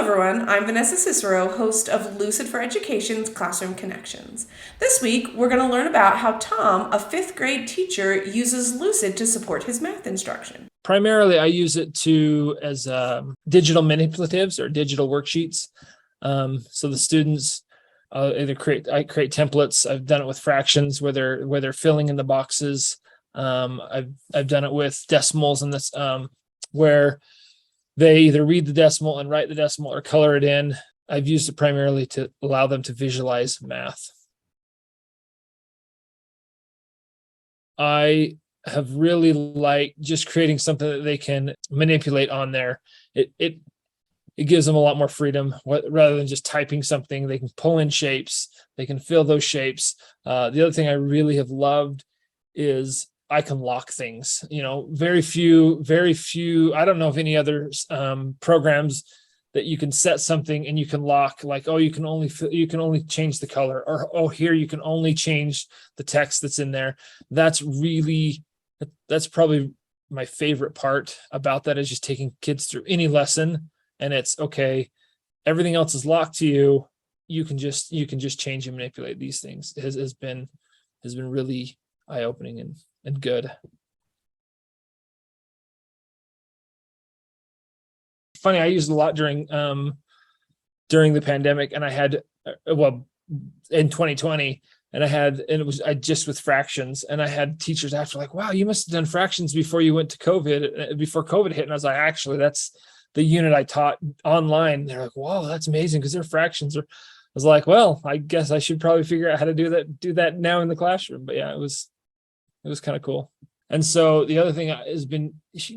everyone. I'm Vanessa Cicero, host of Lucid for Education's Classroom Connections. This week, we're going to learn about how Tom, a fifth grade teacher, uses Lucid to support his math instruction. Primarily, I use it as digital manipulatives or digital worksheets. So the students I create templates. I've done it with fractions where they're filling in the boxes. I've done it with decimals and this where they either read the decimal and write the decimal or color it in. I've used it primarily to allow them to visualize math. I have really liked just creating something that they can manipulate on there. It gives them a lot more freedom rather than just typing something. They can pull in shapes. They can fill those shapes. The other thing I really have loved is I can lock things. Very few. I don't know of any other programs that you can set something and you can lock, like, oh, you can only change the color, or oh, here you can only change the text that's in there. That's probably my favorite part about that, is just taking kids through any lesson, and it's okay. Everything else is locked to you. You can just change and manipulate these things. It has been really eye-opening and good. Funny, I used it a lot during the pandemic, and I had in 2020, and I just with fractions, and I had teachers after like, wow, you must have done fractions before you went to COVID, before COVID hit. And I was like, actually, that's the unit I taught online. They're like, wow, that's amazing, because they're fractions. I was like, well, I guess I should probably figure out how to do that now in the classroom. But yeah, it was kind of cool. And so the other thing has been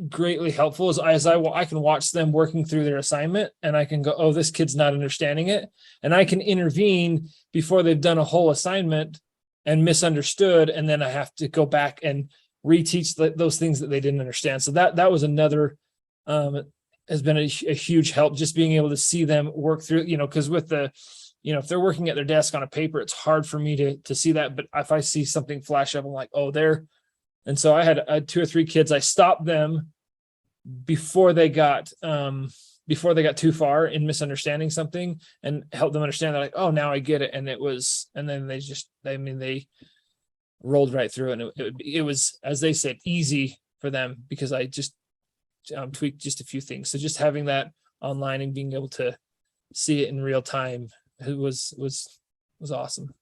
greatly helpful is I can watch them working through their assignment, and I can go, oh, this kid's not understanding it. And I can intervene before they've done a whole assignment and misunderstood. And then I have to go back and reteach those things that they didn't understand. So that was another, has been a huge help, just being able to see them work through, because with if they're working at their desk on a paper, it's hard for me to see that. But if I see something flash up, I'm like, oh, there. And so I had 2 or 3 kids. I stopped them before they got too far in misunderstanding something, and helped them understand that, like, oh, now I get it. And then they rolled right through it. And it was, as they said, easy for them, because I just tweaked just a few things. So just having that online and being able to see it in real time, it was awesome.